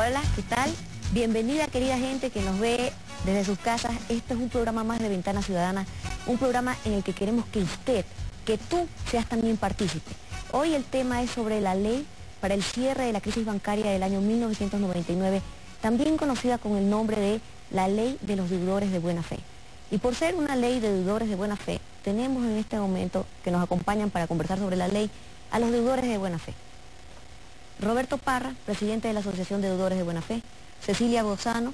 Hola, ¿qué tal? Bienvenida, querida gente que nos ve desde sus casas. Este es un programa más de Ventana Ciudadana, un programa en el que queremos que usted, que tú seas también partícipe. Hoy el tema es sobre la ley para el cierre de la crisis bancaria del año 1999, también conocida con el nombre de la Ley de los Deudores de Buena Fe. Y por ser una ley de deudores de buena fe, tenemos en este momento que nos acompañan para conversar sobre la ley a los deudores de buena fe. Roberto Parra, presidente de la Asociación de Deudores de Buena Fe, Cecilia Bozano,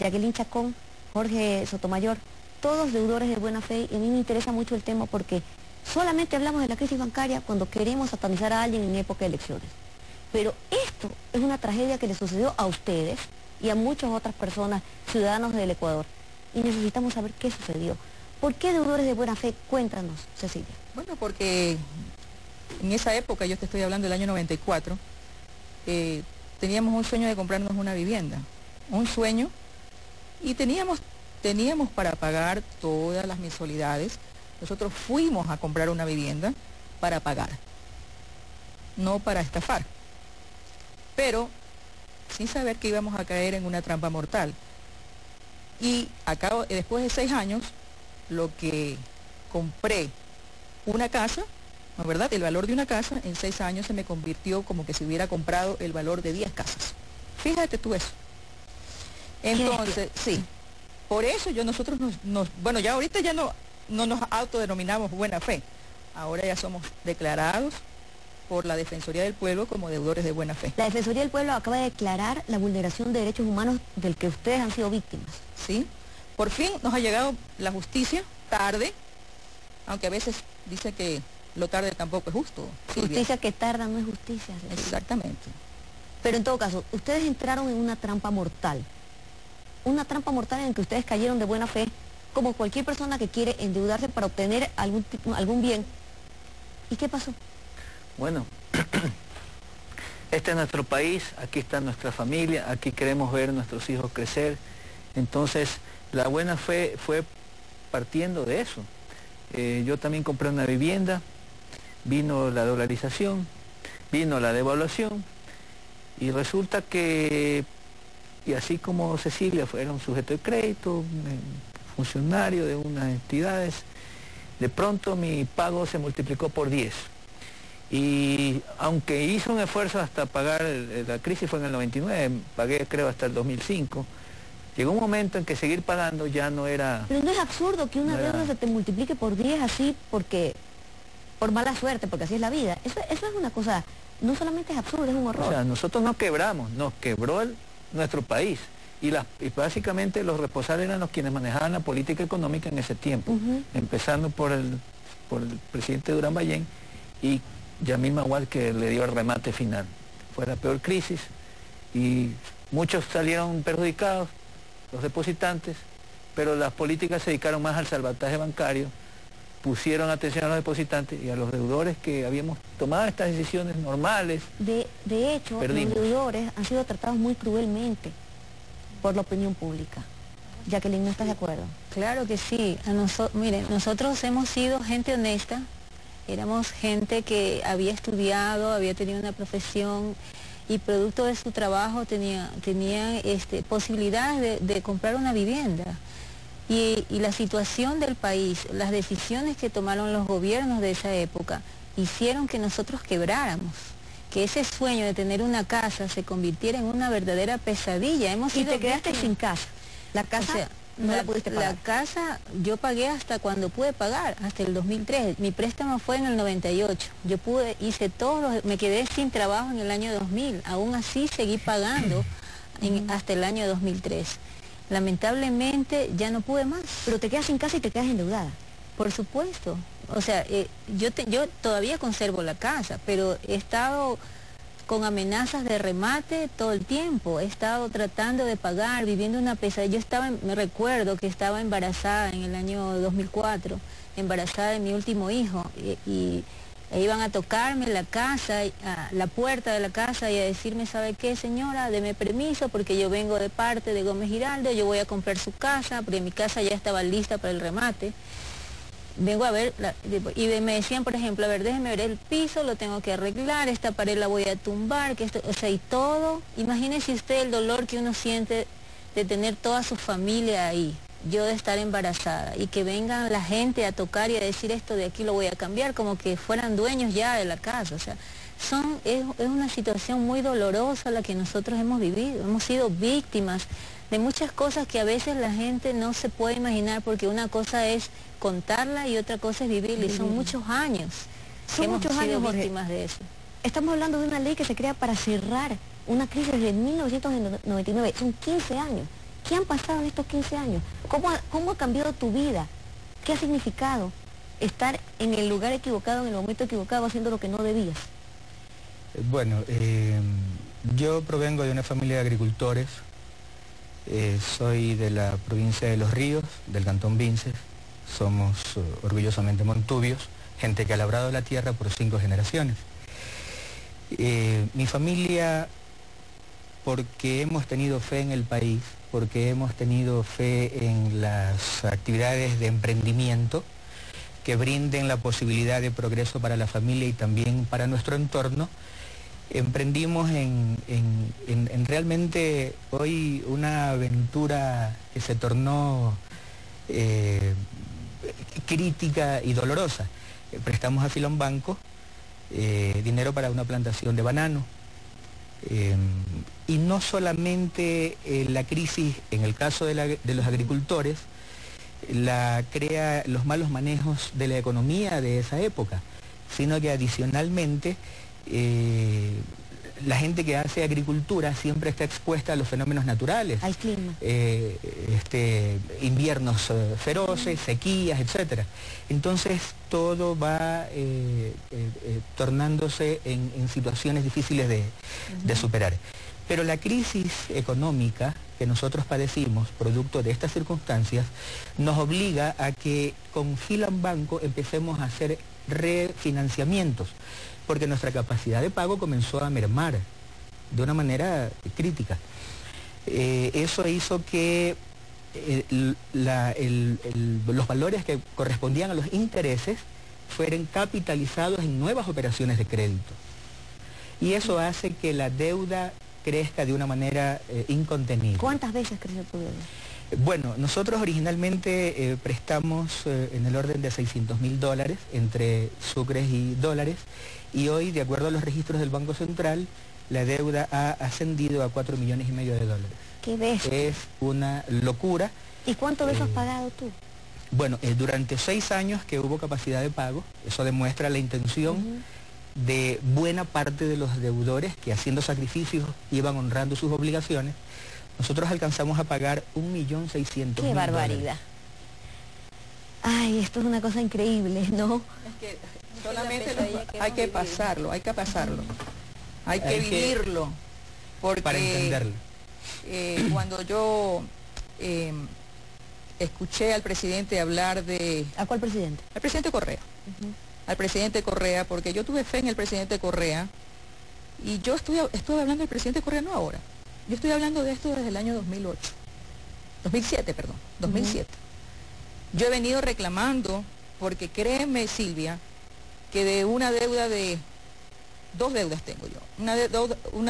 Jacqueline Chacón, Jorge Sotomayor, todos deudores de buena fe, y a mí me interesa mucho el tema porque solamente hablamos de la crisis bancaria cuando queremos satanizar a alguien en época de elecciones. Pero esto es una tragedia que le sucedió a ustedes y a muchas otras personas, ciudadanos del Ecuador, y necesitamos saber qué sucedió. ¿Por qué deudores de buena fe? Cuéntanos, Cecilia. Bueno, porque en esa época, yo te estoy hablando del año 94, teníamos un sueño de comprarnos una vivienda, un sueño, y teníamos para pagar todas las mensualidades. Nosotros fuimos a comprar una vivienda para pagar, no para estafar, pero sin saber que íbamos a caer en una trampa mortal. Y después de 6 años, lo que compré una casa, ¿no es verdad? El valor de una casa en 6 años se me convirtió como que si hubiera comprado el valor de 10 casas. Fíjate tú eso. Entonces, sí, por eso nosotros bueno, ya ahorita ya no nos autodenominamos buena fe. Ahora ya somos declarados por la Defensoría del Pueblo como deudores de buena fe. La Defensoría del Pueblo acaba de declarar la vulneración de derechos humanos del que ustedes han sido víctimas. Sí, por fin nos ha llegado la justicia, tarde, aunque a veces dice que lo tarde tampoco es justo. Justicia que tarda no es justicia. ¿Sí? Exactamente. Pero en todo caso, ustedes entraron en una trampa mortal. Una trampa mortal en la que ustedes cayeron de buena fe, como cualquier persona que quiere endeudarse para obtener algún bien. ¿Y qué pasó? Bueno, este es nuestro país, aquí está nuestra familia, aquí queremos ver a nuestros hijos crecer. Entonces, la buena fe fue partiendo de eso. Yo también compré una vivienda, vino la dolarización, vino la devaluación, y resulta que, y así como Cecilia era un sujeto de crédito, un funcionario de unas entidades, de pronto mi pago se multiplicó por 10. Y aunque hice un esfuerzo hasta pagar, la crisis fue en el 99, pagué creo hasta el 2005, llegó un momento en que seguir pagando ya no era... Pero no es absurdo que una deuda se te multiplique por 10 así por mala suerte, porque así es la vida. Eso es una cosa, no solamente es absurdo, es un horror. O sea, nosotros no quebramos, nos quebró nuestro país. Y básicamente los responsables eran los quienes manejaban la política económica en ese tiempo, empezando por el presidente Durán Ballén y Yamil Maguad, que le dio el remate final. Fue la peor crisis y muchos salieron perjudicados, los depositantes, pero las políticas se dedicaron más al salvataje bancario, pusieron atención a los depositantes y a los deudores que habíamos tomado estas decisiones normales. De hecho, perdimos. Los deudores han sido tratados muy cruelmente por la opinión pública. Jacqueline, ¿no estás de acuerdo? Claro que sí. Miren, nosotros hemos sido gente honesta, éramos gente que había estudiado, había tenido una profesión y producto de su trabajo tenía posibilidades de comprar una vivienda. Y la situación del país, las decisiones que tomaron los gobiernos de esa época, hicieron que nosotros quebráramos, que ese sueño de tener una casa se convirtiera en una verdadera pesadilla. Y te quedaste sin casa. La casa, o sea, no la pudiste pagar. La casa yo pagué hasta cuando pude pagar, hasta el 2003. Mi préstamo fue en el 98. Yo me quedé sin trabajo en el año 2000. Aún así seguí pagando hasta el año 2003. Lamentablemente ya no pude más. Pero te quedas sin casa y te quedas endeudada. Por supuesto. O sea, yo todavía conservo la casa, pero he estado con amenazas de remate todo el tiempo. He estado tratando de pagar, viviendo una pesadilla. Me recuerdo que estaba embarazada en el año 2004, embarazada de mi último hijo, y iban a tocarme la casa, la puerta de la casa, y a decirme, ¿sabe qué, señora? Deme permiso porque yo vengo de parte de Gómez Giraldo, yo voy a comprar su casa, porque mi casa ya estaba lista para el remate. vengo a ver, y me decían, por ejemplo, a ver, déjeme ver el piso, lo tengo que arreglar, esta pared la voy a tumbar, que esto, o sea, y todo. Imagínese usted el dolor que uno siente de tener toda su familia ahí, yo de estar embarazada, y que vengan la gente a tocar y a decir esto de aquí lo voy a cambiar, como que fueran dueños ya de la casa, o sea, es una situación muy dolorosa la que nosotros hemos vivido, hemos sido víctimas de muchas cosas que a veces la gente no se puede imaginar, porque una cosa es contarla y otra cosa es vivirla, y son muchos años que hemos sido víctimas de eso. Estamos hablando de una ley que se crea para cerrar una crisis de 1999, son 15 años. ¿Qué han pasado en estos 15 años? ¿Cómo ha cambiado tu vida? ¿Qué ha significado estar en el lugar equivocado, en el momento equivocado, haciendo lo que no debías? Bueno, yo provengo de una familia de agricultores, soy de la provincia de Los Ríos, del cantón Vinces, somos orgullosamente montubios, gente que ha labrado la tierra por 5 generaciones. Mi familia, porque hemos tenido fe en el país, porque hemos tenido fe en las actividades de emprendimiento que brinden la posibilidad de progreso para la familia y también para nuestro entorno, emprendimos en realmente hoy una aventura que se tornó crítica y dolorosa. Prestamos a Filobanco dinero para una plantación de banano. Y no solamente la crisis, en el caso de los agricultores, la crea los malos manejos de la economía de esa época, sino que adicionalmente la gente que hace agricultura siempre está expuesta a los fenómenos naturales. Al clima. Inviernos feroces, sequías, etc. Entonces todo va tornándose en situaciones difíciles de superar. Pero la crisis económica que nosotros padecimos, producto de estas circunstancias, nos obliga a que con Filobanco empecemos a hacer refinanciamientos, porque nuestra capacidad de pago comenzó a mermar de una manera crítica. Eso hizo que los valores que correspondían a los intereses fueran capitalizados en nuevas operaciones de crédito. Y eso hace que la deuda crezca de una manera incontenible. ¿Cuántas veces creció tu deuda? Bueno, nosotros originalmente prestamos en el orden de $600.000 entre sucres y dólares, y hoy, de acuerdo a los registros del Banco Central, la deuda ha ascendido a $4,5 millones de dólares. ¿Qué ves? Es una locura. ¿Y cuánto de eso has pagado tú? Bueno, durante 6 años que hubo capacidad de pago, eso demuestra la intención de buena parte de los deudores que, haciendo sacrificios, iban honrando sus obligaciones. Nosotros alcanzamos a pagar $1.600.000. ¡Qué barbaridad! Ay, esto es una cosa increíble, ¿no? Es que solamente hay que pasarlo, hay que vivirlo, porque para entenderlo. Cuando yo escuché al presidente hablar de... ¿A cuál presidente? Al presidente Correa. Al presidente Correa, porque yo tuve fe en el presidente Correa, y yo estuve hablando del presidente Correa no ahora. Yo estoy hablando de esto desde el año 2007. Yo he venido reclamando, porque créeme, Silvia, que de una deuda de... 2 deudas tengo yo. Una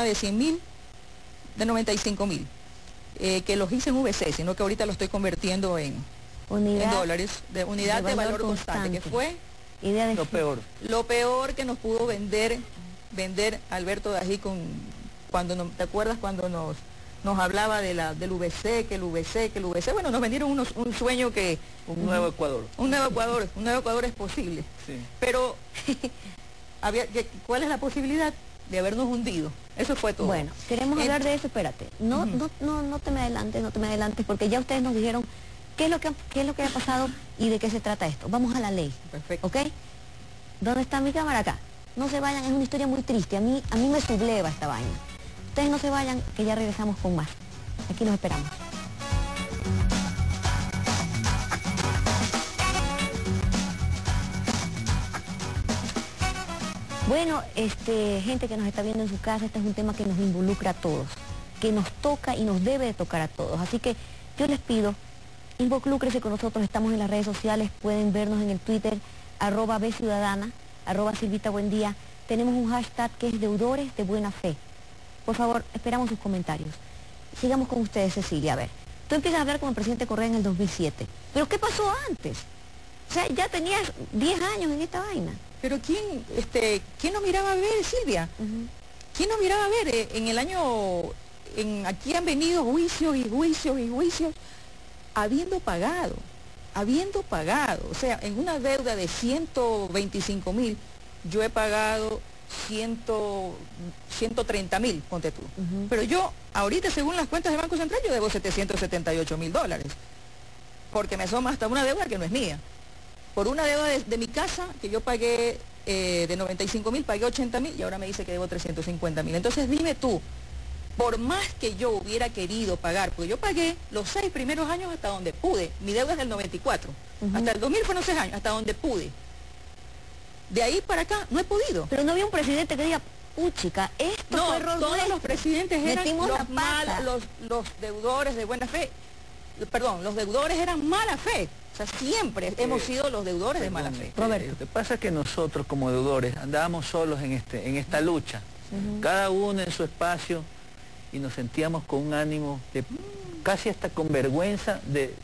de 100.000, de 95.000, que los hice en VC, sino que ahorita lo estoy convirtiendo en dólares, de unidad de valor constante, que fue lo peor que nos pudo vender Alberto Dají ¿te acuerdas cuando nos hablaba del VC, que el VC? Bueno, nos vendieron un sueño que... Un nuevo Ecuador. Un nuevo Ecuador es posible. Sí. Pero, ¿cuál es la posibilidad de habernos hundido? Eso fue todo. Bueno, queremos hablar de eso, espérate. No te me adelantes, porque ya ustedes nos dijeron qué es lo que ha pasado y de qué se trata esto. Vamos a la ley. Perfecto. ¿Ok? ¿Dónde está mi cámara? Acá. No se vayan, es una historia muy triste. A mí me subleva esta vaina. Ustedes no se vayan, que ya regresamos con más. Aquí los esperamos. Bueno, gente que nos está viendo en su casa, este es un tema que nos involucra a todos, que nos toca y nos debe de tocar a todos. Así que yo les pido, Involucrese con nosotros, estamos en las redes sociales, pueden vernos en el Twitter, @bciudadana, @Silvita Buendía. Tenemos un hashtag que es deudores de buena fe. Por favor, esperamos sus comentarios. Sigamos con ustedes, Cecilia. A ver, tú empiezas a hablar con el presidente Correa en el 2007. ¿Pero qué pasó antes? O sea, ya tenías 10 años en esta vaina. Pero ¿quién nos miraba a ver, Silvia? ¿Quién nos miraba a ver? En el año... aquí han venido juicios y juicios y juicios, habiendo pagado. O sea, en una deuda de 125.000, yo he pagado 130.000, ponte tú. Pero yo, ahorita, según las cuentas del Banco Central, yo debo $778.000, porque me asoma hasta una deuda que no es mía. Por una deuda de mi casa, que yo pagué de 95.000, pagué 80.000, y ahora me dice que debo 350.000. Entonces dime tú, por más que yo hubiera querido pagar, porque yo pagué los 6 primeros años hasta donde pude, mi deuda es del 94, hasta el 2000 fueron 6 años, hasta donde pude. De ahí para acá no he podido. Pero no había un presidente que diga, chica, esto fue error todos nuestro. los presidentes eran Metimos la pata. los deudores de buena fe. Perdón, los deudores eran mala fe. O sea, siempre hemos sido los deudores de mala fe. Roberto. Lo que pasa es que nosotros como deudores andábamos solos en esta lucha, cada uno en su espacio, y nos sentíamos con un ánimo de casi hasta con vergüenza de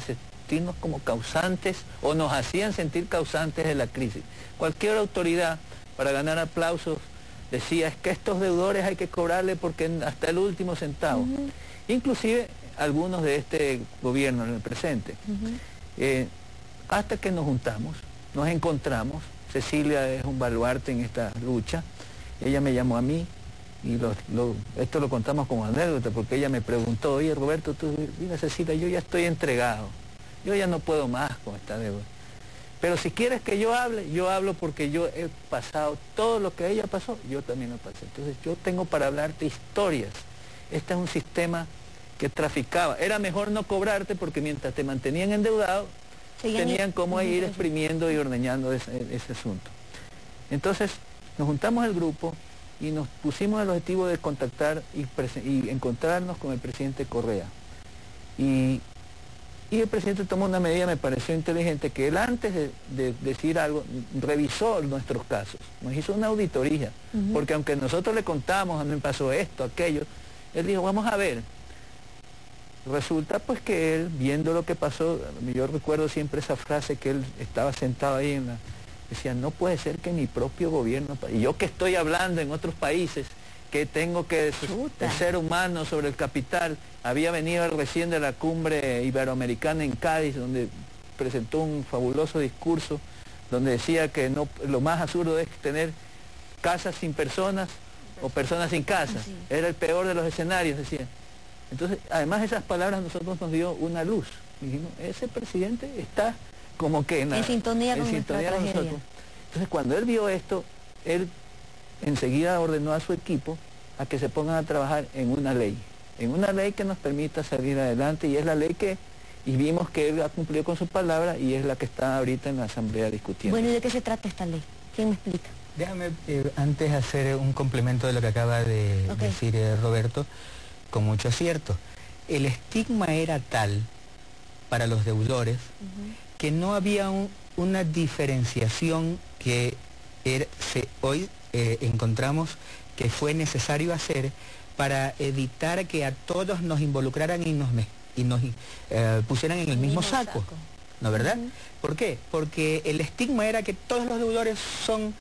sentirnos como causantes, o nos hacían sentir causantes de la crisis. Cualquier autoridad, para ganar aplausos, decía, es que estos deudores hay que cobrarle porque hasta el último centavo. Inclusive algunos de este gobierno en el presente. Hasta que nos juntamos, nos encontramos. Cecilia es un baluarte en esta lucha. Ella me llamó a mí, y esto lo contamos como anécdota, porque ella me preguntó, oye Roberto, mira Cecilia, yo ya estoy entregado, yo ya no puedo más con esta deuda. Pero si quieres que yo hablo porque yo he pasado todo lo que ella pasó, yo también lo pasé. Entonces yo tengo para hablarte historias. Este es un sistema que traficaba. Era mejor no cobrarte porque mientras te mantenían endeudado, tenían cómo ir exprimiendo y ordeñando ese asunto. Entonces nos juntamos el grupo y nos pusimos el objetivo de contactar y encontrarnos con el presidente Correa. Y el presidente tomó una medida, me pareció inteligente, que él antes de decir algo, revisó nuestros casos, nos hizo una auditoría, porque aunque nosotros le contamos, a mí me pasó esto, aquello, él dijo, vamos a ver. Resulta pues que él, viendo lo que pasó, yo recuerdo siempre esa frase que él estaba sentado ahí decía, no puede ser que mi propio gobierno, y yo que estoy hablando en otros países, que tengo que el ser humano sobre el capital, había venido recién de la cumbre iberoamericana en Cádiz, donde presentó un fabuloso discurso, donde decía que lo más absurdo es tener casas sin personas o personas sin casa. Era el peor de los escenarios, decía. Entonces, además esas palabras a nosotros nos dio una luz. Dijimos, ese presidente está como que en sintonía con nuestra tragedia. Nosotros. Entonces, cuando él vio esto, él enseguida ordenó a su equipo a que se pongan a trabajar en una ley que nos permita salir adelante, y es la ley que, y vimos que él ha cumplido con su palabra, y es la que está ahorita en la Asamblea discutiendo. Bueno, ¿y de qué se trata esta ley? ¿Quién me explica? Déjame antes hacer un complemento de lo que acaba de decir Roberto, con mucho acierto. El estigma era tal para los deudores que no había una diferenciación que hoy encontramos que fue necesario hacer para evitar que a todos nos involucraran y nos pusieran en el mismo saco, ¿no verdad? ¿Por qué? Porque el estigma era que todos los deudores son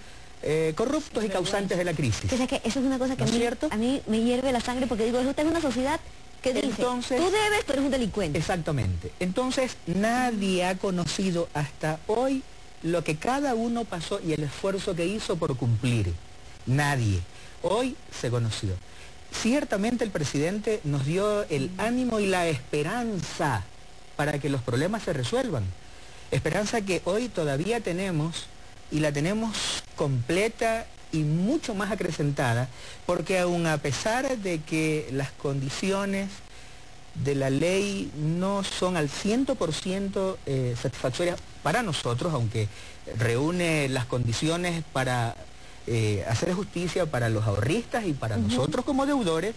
corruptos y causantes de la crisis. O sea, que eso es una cosa que a mí me hierve la sangre, porque digo, esta es una sociedad que dice, entonces, tú debes, tú eres un delincuente. Exactamente. Entonces, nadie ha conocido hasta hoy lo que cada uno pasó y el esfuerzo que hizo por cumplir. Nadie. Hoy se conoció. Ciertamente el presidente nos dio el ánimo y la esperanza para que los problemas se resuelvan. Esperanza que hoy todavía tenemos, y la tenemos completa y mucho más acrecentada, porque aun a pesar de que las condiciones de la ley no son al 100% satisfactorias para nosotros, aunque reúne las condiciones para hacer justicia para los ahorristas y para nosotros como deudores,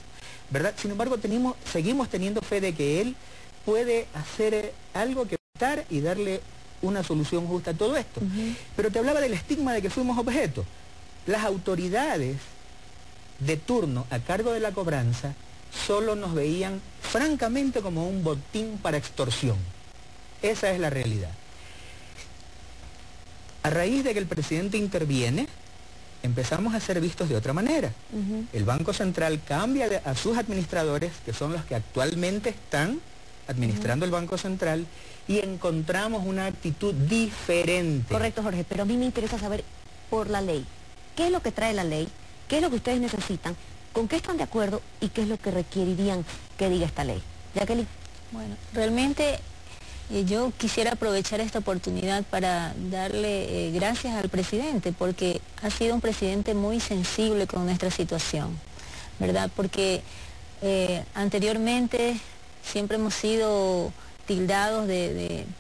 ¿verdad? Sin embargo, seguimos teniendo fe de que él puede hacer algo que evitar y darle una solución justa a todo esto. Pero te hablaba del estigma de que fuimos objeto. Las autoridades de turno a cargo de la cobranza solo nos veían francamente como un botín para extorsión. Esa es la realidad. A raíz de que el presidente interviene, empezamos a ser vistos de otra manera. El Banco Central cambia a sus administradores, que son los que actualmente están administrando el Banco Central, y encontramos una actitud diferente. Correcto, Jorge, pero a mí me interesa saber por la ley. ¿Qué es lo que trae la ley? ¿Qué es lo que ustedes necesitan? ¿Con qué están de acuerdo? ¿Y qué es lo que requerirían que diga esta ley? Jacqueline. Bueno, realmente yo quisiera aprovechar esta oportunidad para darle gracias al presidente, porque ha sido un presidente muy sensible con nuestra situación, ¿verdad? Porque anteriormente siempre hemos sido tildados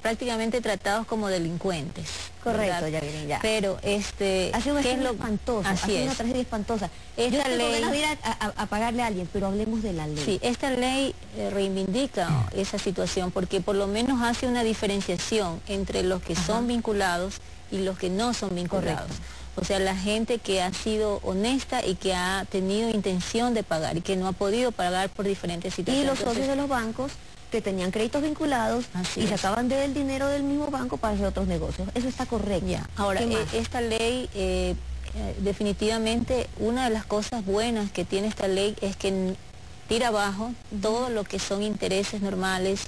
prácticamente tratados como delincuentes. Correcto, Jacqueline, ya. Pero ha sido una tragedia espantosa. Así es. Una tragedia espantosa. Esta Yo tengo ley, ganas de ir a pagarle a alguien, pero hablemos de la ley. Sí, esta ley reivindica esa situación porque por lo menos hace una diferenciación entre los que son vinculados y los que no son vinculados. Correcto. O sea, la gente que ha sido honesta y que ha tenido intención de pagar y que no ha podido pagar por diferentes situaciones. Y los socios de los bancos que tenían créditos vinculados y sacaban del dinero del mismo banco para hacer otros negocios. Eso está correcto. Ya. Ahora, esta ley, definitivamente, una de las cosas buenas que tiene esta ley es que tira abajo todo lo que son intereses normales,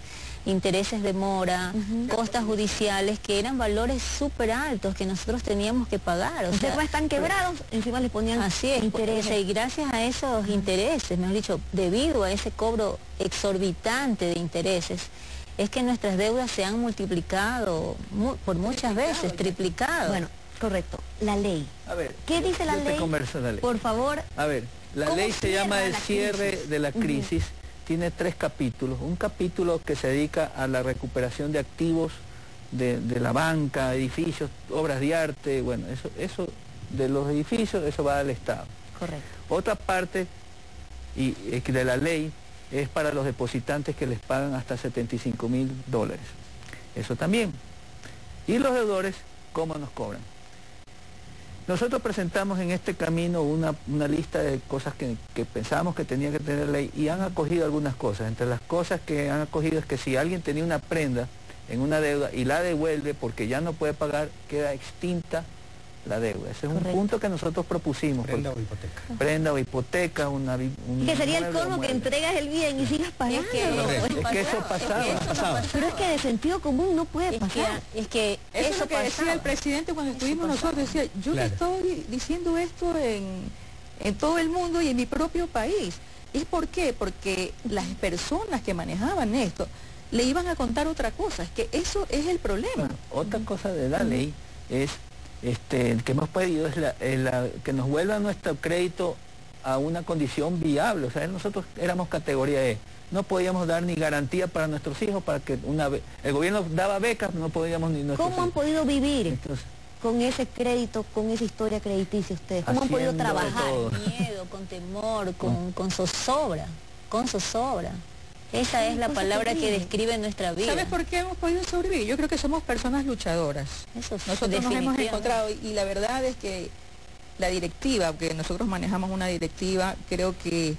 intereses de mora, costas judiciales, que eran valores súper altos que nosotros teníamos que pagar. O sea, están quebrados, encima les ponían intereses. Y gracias a esos intereses, mejor dicho, debido a ese cobro exorbitante de intereses, es que nuestras deudas se han multiplicado por muchas veces, triplicado. Bueno, correcto. La ley. A ver, ¿qué dice la ley? La ley? Por favor. A ver, la ley se llama el cierre de la crisis. Tiene 3 capítulos. Un capítulo que se dedica a la recuperación de activos de la banca, edificios, obras de arte, bueno, eso de los edificios, eso va al Estado. Correcto. Otra parte de la ley es para los depositantes que les pagan hasta $75.000. Eso también. Y los deudores, ¿cómo nos cobran? Nosotros presentamos en este camino una lista de cosas que pensábamos que tenía que tener ley y han acogido algunas cosas. Entre las cosas que han acogido es que si alguien tenía una prenda en una deuda y la devuelve porque ya no puede pagar, queda extinta la deuda. Ese es un punto que nosotros propusimos. Prenda o hipoteca. Prenda o hipoteca, que sería el colmo que entregas el bien y sigas pagando. Es que eso pasaba. Pero es que de sentido común no puede pasar. Es que eso es lo que decía el presidente cuando estuvimos nosotros. Decía, yo le estoy diciendo esto en todo el mundo y en mi propio país. ¿Y por qué? Porque las personas que manejaban esto le iban a contar otra cosa. Es que eso es el problema. Bueno, otra cosa de la ley es que hemos pedido es que nos vuelva nuestro crédito a una condición viable. O sea, nosotros éramos categoría E. No podíamos dar ni garantía para nuestros hijos, para que el gobierno daba becas, no podíamos ni nuestros ¿Cómo han podido vivir con ese crédito, con esa historia crediticia ustedes? ¿Cómo han podido trabajar? Con miedo, con temor, con zozobra, Esa es la palabra que describe nuestra vida. ¿Sabes por qué hemos podido sobrevivir? Yo creo que somos personas luchadoras. Nosotros nos hemos encontrado y la verdad es que la directiva, que nosotros manejamos una directiva, creo que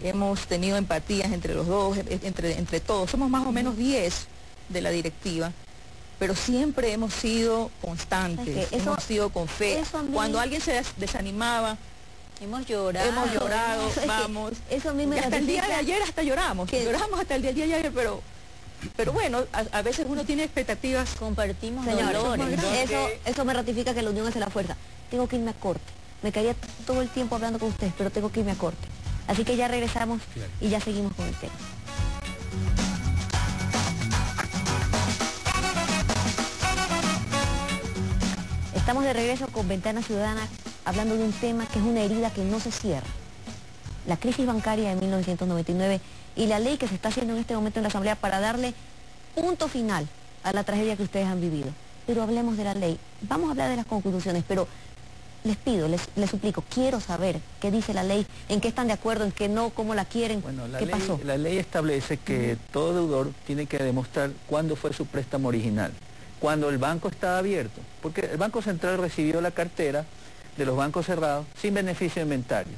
hemos tenido empatías entre los dos, entre todos. Somos más o menos 10 de la directiva, pero siempre hemos sido constantes, hemos sido con fe. Cuando alguien se desanimaba, hemos llorado, vamos. Eso a mí me hasta el día de ayer hasta lloramos. Lloramos hasta el día de ayer, pero bueno, a veces uno tiene expectativas. Compartimos dolores. Eso me ratifica que la unión hace la fuerza. Tengo que irme a corte. Me quedaría todo el tiempo hablando con ustedes, pero tengo que irme a corte. Así que ya regresamos y ya seguimos con el tema. Estamos de regreso con Ventana Ciudadana, hablando de un tema que es una herida que no se cierra. La crisis bancaria de 1999 y la ley que se está haciendo en este momento en la Asamblea para darle punto final a la tragedia que ustedes han vivido. Pero hablemos de la ley. Vamos a hablar de las conclusiones, pero les pido, les suplico, quiero saber qué dice la ley, en qué están de acuerdo, en qué no, cómo la quieren, Bueno, qué pasó. la ley establece que todo deudor tiene que demostrar cuándo fue su préstamo original, cuando el banco estaba abierto, porque el Banco Central recibió la cartera de los bancos cerrados sin beneficio de inventario.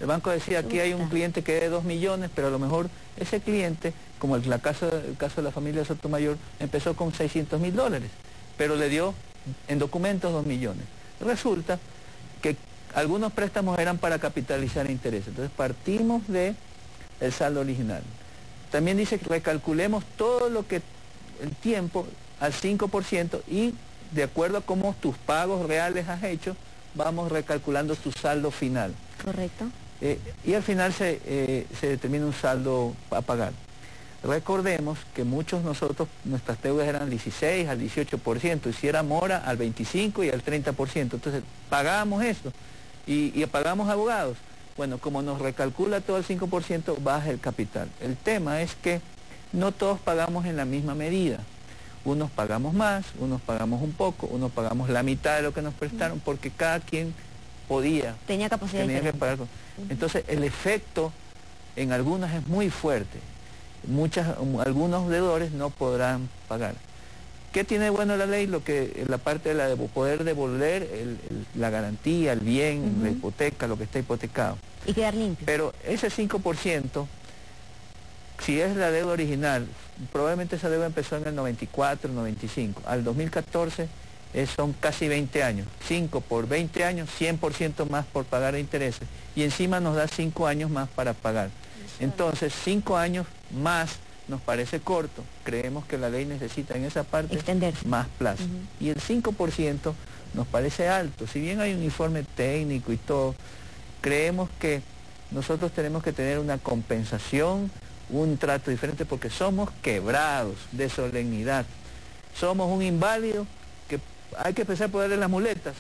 El banco decía, aquí hay un cliente que debe 2 millones, pero a lo mejor ese cliente, como el caso de la familia Sotomayor, empezó con $600.000, pero le dio en documentos 2 millones. Resulta que algunos préstamos eran para capitalizar intereses, entonces partimos del saldo original. También dice que recalculemos todo lo que el tiempo al 5% y de acuerdo a cómo tus pagos reales has hecho, vamos recalculando tu saldo final. Correcto. Y al final se determina un saldo a pagar. Recordemos que nosotros, nuestras deudas eran al 16, al 18%, y si era mora, al 25% y al 30%. Entonces, pagábamos eso y pagamos abogados. Bueno, como nos recalcula todo el 5%, baja el capital. El tema es que no todos pagamos en la misma medida. Unos pagamos más, unos pagamos un poco, unos pagamos la mitad de lo que nos prestaron, porque cada quien tenía capacidad que pagar. Entonces, el efecto en algunas es muy fuerte. Algunos deudores no podrán pagar. ¿Qué tiene de bueno la ley? La parte de poder devolver la garantía, el bien, la hipoteca, lo que está hipotecado. Y quedar limpio. Pero ese 5%, si es la deuda original, probablemente esa deuda empezó en el 94, 95. Al 2014 son casi 20 años. 5 por 20 años, 100% más por pagar intereses. Y encima nos da 5 años más para pagar. Entonces, 5 años más nos parece corto. Creemos que la ley necesita en esa parte extenderse más plazo. Y el 5% nos parece alto. Si bien hay un informe técnico y todo, creemos que nosotros tenemos que tener una compensación, un trato diferente, porque somos quebrados de solemnidad. Somos un inválido que hay que empezar por darle las muletas.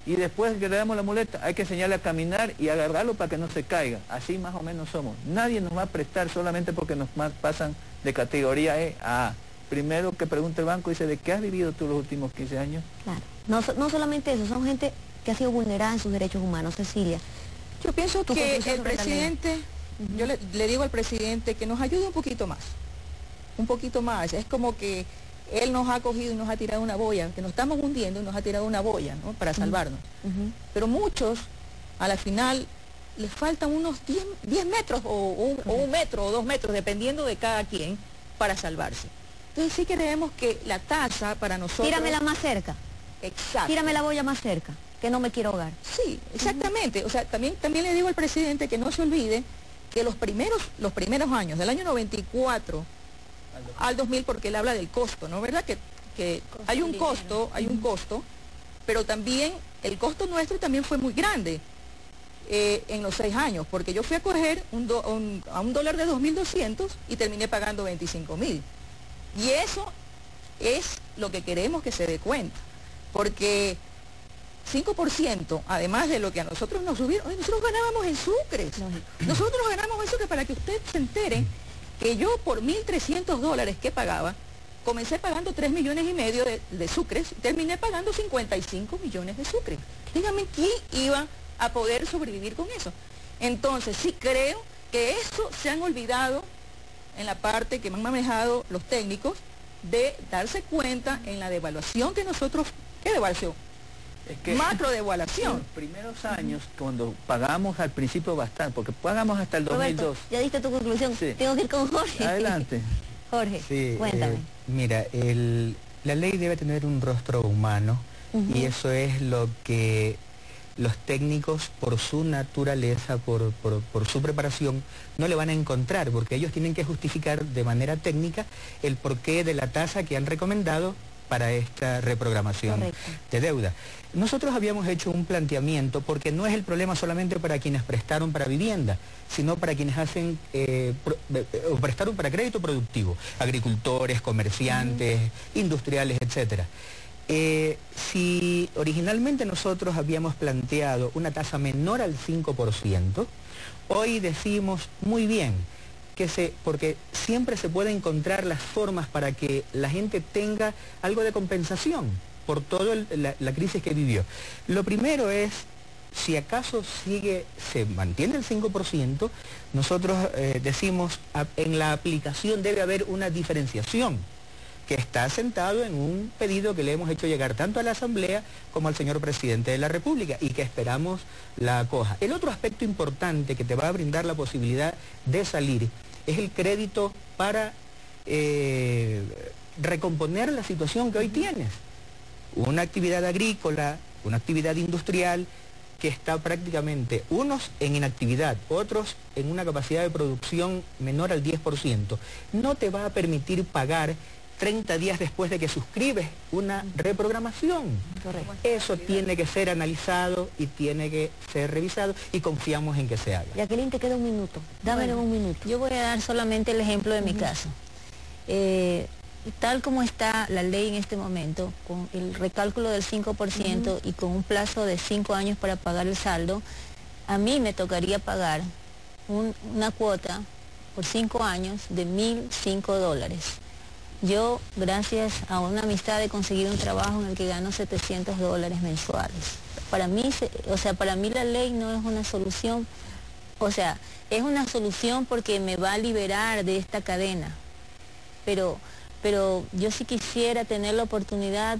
Y después que le damos la muleta, hay que enseñarle a caminar y agarrarlo para que no se caiga. Así más o menos somos. Nadie nos va a prestar solamente porque nos pasan de categoría E a A. Primero que pregunte el banco, dice, ¿de qué has vivido tú los últimos 15 años? Claro. No solamente eso, son gente que ha sido vulnerada en sus derechos humanos. Cecilia. Yo pienso que el presidente, yo le digo al presidente que nos ayude un poquito más. Un poquito más. Es como que él nos ha cogido y nos ha tirado una boya, que nos estamos hundiendo y nos ha tirado una boya, ¿no?, para salvarnos. Pero muchos, a la final, les faltan unos 10 metros o un metro o 2 metros, dependiendo de cada quien, para salvarse. Entonces sí creemos que la tasa para nosotros... Tíramela más cerca. Exacto. Tírame la boya más cerca, que no me quiero ahogar. Sí, exactamente. O sea, también le digo al presidente que no se olvide que los primeros años, del año 94... al 2000, porque él habla del costo, ¿no? ¿Verdad? Que hay un costo, pero también el costo nuestro también fue muy grande en los 6 años, porque yo fui a coger a un dólar de 2.200 y terminé pagando 25.000. Y eso es lo que queremos que se dé cuenta, porque 5%, además de lo que a nosotros nos subieron, nosotros ganábamos en sucres. Nosotros ganamos en sucres, para que usted se entere que yo por $1.300 que pagaba, comencé pagando 3,5 millones de sucres y terminé pagando 55 millones de sucres. Dígame, ¿quién iba a poder sobrevivir con eso? Entonces, sí creo que eso se han olvidado en la parte que me han manejado los técnicos, de darse cuenta en la devaluación que nosotros... ¿Qué devaluación? Es que macro devaluación. En los primeros años, cuando pagamos al principio bastante, porque pagamos hasta el 2002. Roberto, ya diste tu conclusión. Sí. Tengo que ir con Jorge. Adelante. Jorge, Sí, cuéntame. Mira, la ley debe tener un rostro humano y eso es lo que los técnicos, por su naturaleza, por su preparación, no le van a encontrar, porque ellos tienen que justificar de manera técnica el porqué de la tasa que han recomendado para esta reprogramación de deuda. Nosotros habíamos hecho un planteamiento, porque no es el problema solamente para quienes prestaron para vivienda, sino para quienes hacen o prestaron para crédito productivo, agricultores, comerciantes, industriales, etcétera. Si originalmente nosotros habíamos planteado una tasa menor al 5%, hoy decimos muy bien, porque siempre se pueden encontrar las formas para que la gente tenga algo de compensación. por toda la crisis que vivió. Lo primero es, si acaso se mantiene el 5%, nosotros decimos, en la aplicación debe haber una diferenciación, que está sentado en un pedido que le hemos hecho llegar tanto a la Asamblea como al señor Presidente de la República y que esperamos la acoja. El otro aspecto importante que te va a brindar la posibilidad de salir es el crédito para recomponer la situación que hoy tienes. Una actividad agrícola, una actividad industrial que está prácticamente, unos en inactividad, otros en una capacidad de producción menor al 10%, no te va a permitir pagar 30 días después de que suscribes una reprogramación. Correcto. Eso tiene que ser analizado y tiene que ser revisado y confiamos en que se haga. Jacqueline, te queda un minuto. Dámelo un minuto. Yo voy a dar solamente el ejemplo de mi caso. Tal como está la ley en este momento, con el recálculo del 5% y con un plazo de 5 años para pagar el saldo, a mí me tocaría pagar una cuota por 5 años de $1.005. Yo, gracias a una amistad, he conseguido un trabajo en el que gano $700 mensuales. Para mí, para mí la ley no es una solución, es una solución porque me va a liberar de esta cadena. Pero yo sí quisiera tener la oportunidad,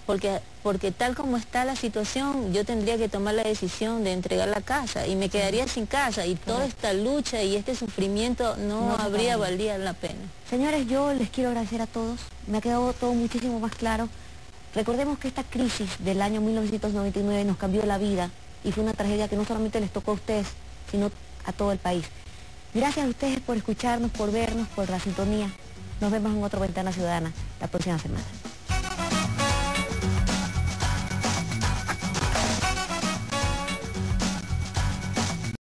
porque tal como está la situación, yo tendría que tomar la decisión de entregar la casa y me quedaría sin casa y toda esta lucha y este sufrimiento no habría valido la pena. Señores, yo les quiero agradecer a todos. Me ha quedado todo muchísimo más claro. Recordemos que esta crisis del año 1999 nos cambió la vida y fue una tragedia que no solamente les tocó a ustedes, sino a todo el país. Gracias a ustedes por escucharnos, por vernos, por la sintonía. Nos vemos en otra Ventana Ciudadana la próxima semana.